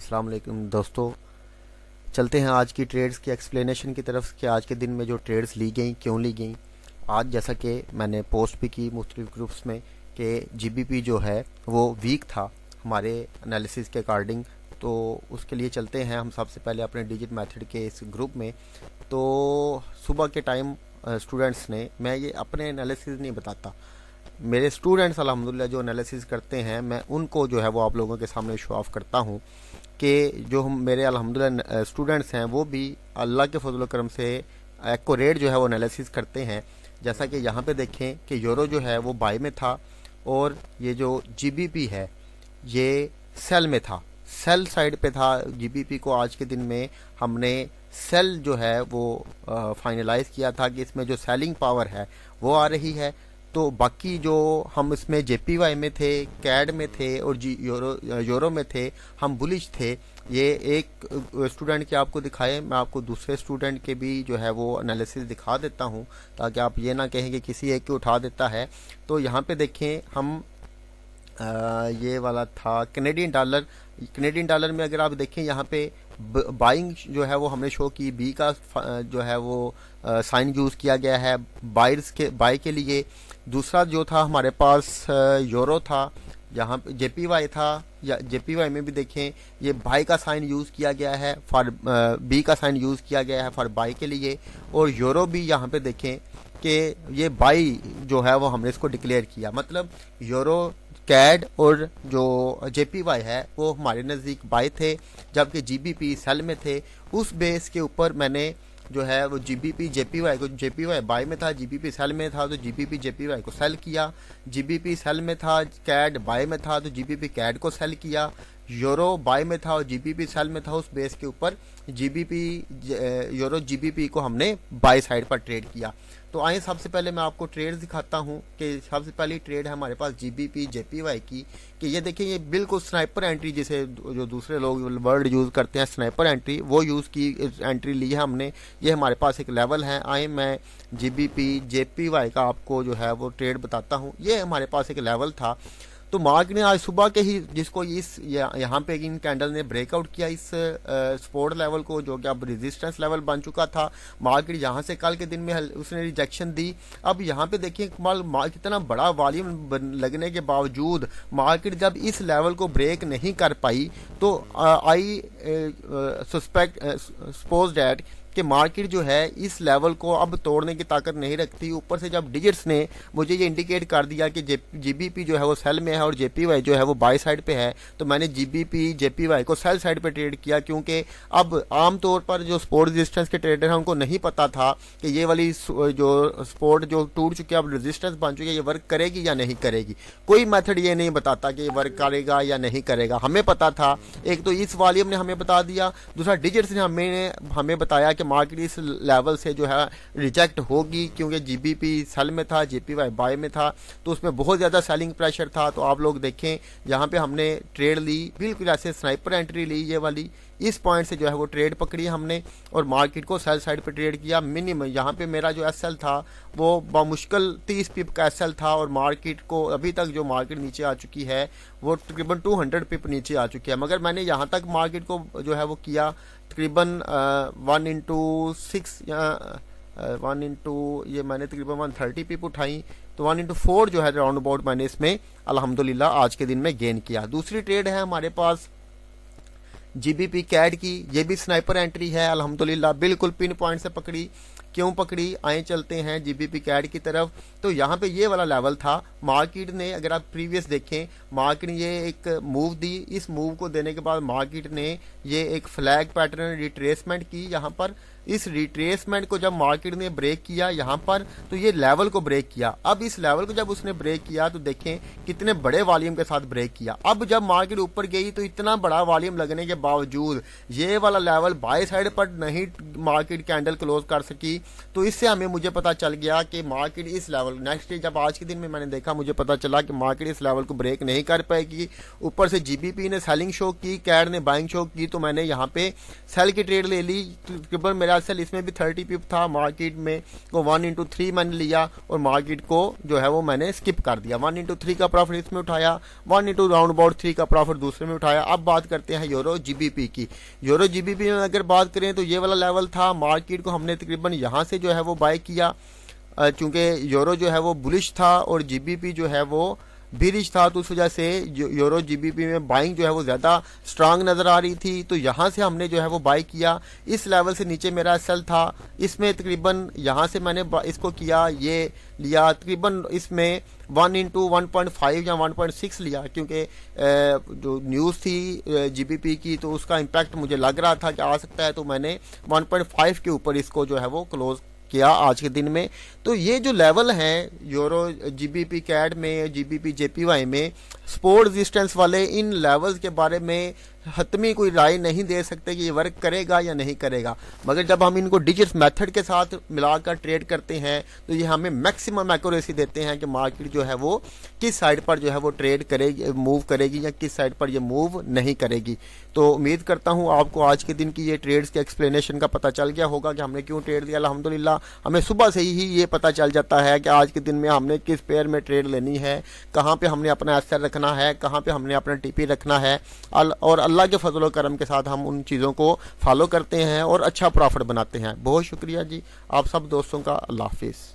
अस्सलाम वालेकुम दोस्तों। चलते हैं आज की ट्रेड्स की एक्सप्लेनेशन की तरफ कि आज के दिन में जो ट्रेड्स ली गई क्यों ली गई। आज जैसा कि मैंने पोस्ट भी की मुख्तलिफ ग्रुप्स में कि जीबीपी जो है वो वीक था हमारे एनालिसिस के अकॉर्डिंग, तो उसके लिए चलते हैं हम सबसे पहले अपने डिजिट मेथड के इस ग्रुप में। तो सुबह के टाइम स्टूडेंट्स ने, मैं ये अपने एनालिसिस नहीं बताता, मेरे स्टूडेंट्स अल्हम्दुलिल्लाह जो एनालिसिस करते हैं मैं उनको जो है वो आप लोगों के सामने शो ऑफ करता हूँ कि जो हम मेरे अल्हम्दुलिल्लाह स्टूडेंट्स हैं वो भी अल्लाह के फजल करम से एक्यूरेट जो है वो एनालिसिस करते हैं। जैसा कि यहाँ पे देखें कि यूरो जो है वो बाय में था और ये जो जीबीपी है ये सेल में था, सेल साइड पे था। जीबीपी को आज के दिन में हमने सेल जो है वो फाइनलाइज किया था कि इसमें जो सेलिंग पावर है वो आ रही है। तो बाकी जो हम इसमें जेपीवाई में थे, कैड में थे और यूरो में थे, हम बुलिश थे। ये एक स्टूडेंट के आपको दिखाए, मैं आपको दूसरे स्टूडेंट के भी जो है वो एनालिसिस दिखा देता हूँ ताकि आप ये ना कहें कि किसी एक को उठा देता है। तो यहाँ पे देखें हम ये वाला था कैनेडियन डॉलर। कैनेडियन डॉलर में अगर आप देखें यहाँ पे बाइंग जो है वो हमने शो की, बी का जो है वो साइन यूज़ किया गया है बायर्स के बाय के लिए। दूसरा जो था हमारे पास यूरो था, यहाँ पे जेपीवाई था, या जेपीवाई में भी देखें ये बाय का साइन यूज़ किया गया है फॉर बी का साइन यूज़ किया गया है फॉर बाय के लिए। और यूरो भी यहाँ पे देखें कि ये बाय जो है वो हमने इसको डिक्लेयर किया, मतलब यूरो कैड और जो जेपीवाई है वो हमारे नज़दीक बाय थे जबकि जीबीपी सेल में थे। उस बेस के ऊपर मैंने जो है वो जीबीपी जेपीवाई को, जेपीवाई बाय में था, जीबीपी सेल में था तो जीबीपी जेपीवाई को सेल किया। जीबीपी सेल में था, कैड बाय में था तो जीबीपी कैड को सेल किया। यूरो बाय में था और जीबीपी सेल में था, उस बेस के ऊपर जीबीपी यूरो जीबीपी को हमने बाय साइड पर ट्रेड किया। तो आइए सबसे पहले मैं आपको ट्रेड दिखाता हूं कि सबसे पहली ट्रेड है हमारे पास जीबीपी जेपीवाई की, कि ये देखिए ये बिल्कुल स्नाइपर एंट्री, जिसे जो दूसरे लोग वर्ड यूज़ करते हैं स्नाइपर एंट्री, वो यूज़ की एंट्री ली है हमने। ये हमारे पास एक लेवल है। आइए मैं जीबीपी जेपीवाई का आपको जो है वो ट्रेड बताता हूँ। ये हमारे पास एक लेवल था। तो मार्केट ने आज सुबह के ही, जिसको इस यहाँ पे इन कैंडल ने ब्रेकआउट किया इस सपोर्ट लेवल को, जो कि अब रेजिस्टेंस लेवल बन चुका था। मार्केट यहाँ से कल के दिन में उसने रिजेक्शन दी। अब यहाँ पे देखिए कितना बड़ा वॉल्यूम लगने के बावजूद मार्केट जब इस लेवल को ब्रेक नहीं कर पाई तो आई सपोज डैट कि मार्केट जो है इस लेवल को अब तोड़ने की ताकत नहीं रखती। ऊपर से जब डिजिट्स ने मुझे ये इंडिकेट कर दिया कि जीबीपी जो है वो सेल में है और जेपीवाई जो है वो बाय साइड पे है, तो मैंने जीबीपी जेपीवाई को सेल साइड पे ट्रेड किया, क्योंकि अब आमतौर पर जो स्पोर्ट रेजिस्टेंस के ट्रेडर हैं उनको नहीं पता था कि ये वाली जो स्पोर्ट जो टूट चुकी है, अब रेजिस्टेंस बन चुकी है, ये वर्क करेगी या नहीं करेगी। कोई मेथड ये नहीं बताता कि ये वर्क करेगा या नहीं करेगा। हमें पता था, एक तो इस वॉल्यूम ने हमें बता दिया, दूसरा डिजिट्स ने हमें बताया कि मार्केट इस लेवल से जो है रिजेक्ट होगी, क्योंकि जीबीपी सेल में था, जेपीवाई बाय में था, तो उसमें बहुत ज़्यादा सेलिंग प्रेशर था। तो आप लोग देखें यहाँ पे हमने ट्रेड ली, बिल्कुल ऐसे स्नाइपर एंट्री ली, ये वाली इस पॉइंट से जो है वो ट्रेड पकड़ी हमने और मार्केट को सेल साइड पे ट्रेड किया। मिनिमम यहाँ पे मेरा जो एसएल था वो बामुश्किल 30 पिप का एसएल था और मार्केट को अभी तक जो मार्केट नीचे आ चुकी है वो तकरीबन 200 पिप नीचे आ चुकी है। मगर मैंने यहाँ तक मार्केट को जो है वो किया तकरीबन 1/6 या 1 ये मैंने तकरीबन 130 पिप उठाई, तो 1/4 जो है राउंड अबाउट मैंने इसमें अल्हम्दुलिल्लाह आज के दिन में गेन किया। दूसरी ट्रेड है हमारे पास जीबीपी कैड की, ये भी स्नाइपर एंट्री है अल्हम्दुलिल्लाह, बिल्कुल पिन पॉइंट से पकड़ी। क्यों पकड़ी, आए चलते हैं जीबीपी कैड की तरफ। तो यहाँ पे ये वाला लेवल था। मार्केट ने, अगर आप प्रीवियस देखें, मार्केट ने ये एक मूव दी, इस मूव को देने के बाद मार्केट ने ये एक फ्लैग पैटर्न रिट्रेसमेंट की। यहाँ पर इस रिट्रेसमेंट को जब मार्केट ने ब्रेक किया यहाँ पर, तो ये लेवल को ब्रेक किया। अब इस लेवल को जब उसने ब्रेक किया तो देखें कितने बड़े वॉल्यूम के साथ ब्रेक किया। अब जब मार्केट ऊपर गई तो इतना बड़ा वॉल्यूम लगने के बावजूद ये वाला लेवल बाय साइड पर नहीं मार्केट कैंडल क्लोज कर सकी। तो इससे हमें मुझे पता चल गया कि मार्केट इस लेवल, नेक्स्ट डे जब आज के दिन में मैंने देखा, मुझे पता चला कि मार्केट इस लेवल को ब्रेक नहीं कर पाएगी। ऊपर से जीबीपी ने सेलिंग शो की, कैड ने बाइंग शो की, तो मैंने यहाँ पे सेल की ट्रेड ले ली। तकरीबन मेरा मेरा एसएल इसमें भी 30 पिप था, मार्केट में को 1/3 मैंने लिया और मार्केट को जो है वो मैंने स्किप कर दिया। 1/3 का प्रॉफिट इसमें उठाया, 1 राउंड अबाउट 3 का प्रॉफिट दूसरे में उठाया। अब बात करते हैं यूरो जीबीपी की। यूरो जीबीपी में अगर बात करें तो ये वाला लेवल था, मार्केट को हमने तकरीबन यहाँ से जो है वो बाय किया, चूंकि यूरो जो है वो बुलिश था और जीबीपी जो है वो बिरिश था, तो उस वजह से यूरो जीबीपी में बाइंग जो है वो ज़्यादा स्ट्रांग नज़र आ रही थी, तो यहाँ से हमने जो है वो बाई किया। इस लेवल से नीचे मेरा एसएल था, इसमें तकरीबन यहाँ से मैंने इसको किया, ये लिया तकरीबन इसमें 1/1.5 या 1.6 लिया, क्योंकि जो न्यूज़ थी जीबीपी की तो उसका इम्पैक्ट मुझे लग रहा था कि आ सकता है, तो मैंने 1.5 के ऊपर इसको जो है वो क्लोज किया आज के दिन में। तो ये जो लेवल हैं यूरो जीबीपी कैड में, जीबीपी जेपीवाई में, सपोर्ट रेजिस्टेंस वाले, इन लेवल्स के बारे में हतमी कोई राय नहीं दे सकते कि ये वर्क करेगा या नहीं करेगा, मगर जब हम इनको डिजिट्स मेथड के साथ मिलाकर ट्रेड करते हैं तो ये हमें मैक्सिमम एक्यूरेसी देते हैं कि मार्केट जो है वो किस साइड पर जो है वो ट्रेड करेगी, मूव करेगी या किस साइड पर ये मूव नहीं करेगी। तो उम्मीद करता हूँ आपको आज के दिन की ये ट्रेड्स के एक्सप्लेनेशन का पता चल गया होगा कि हमने क्यों ट्रेड लिया। अल्हम्दुलिल्लाह हमें सुबह से ही ये पता चल जाता है कि आज के दिन में हमने किस पेयर में ट्रेड लेनी है, कहाँ पे हमने अपना एसएल रखना है, कहाँ पे हमने अपना टीपी रखना है, और अल्लाह के फजल करम के साथ हम उन चीज़ों को फॉलो करते हैं और अच्छा प्रॉफिट बनाते हैं। बहुत शुक्रिया जी आप सब दोस्तों का। अल्लाह हाफिज़।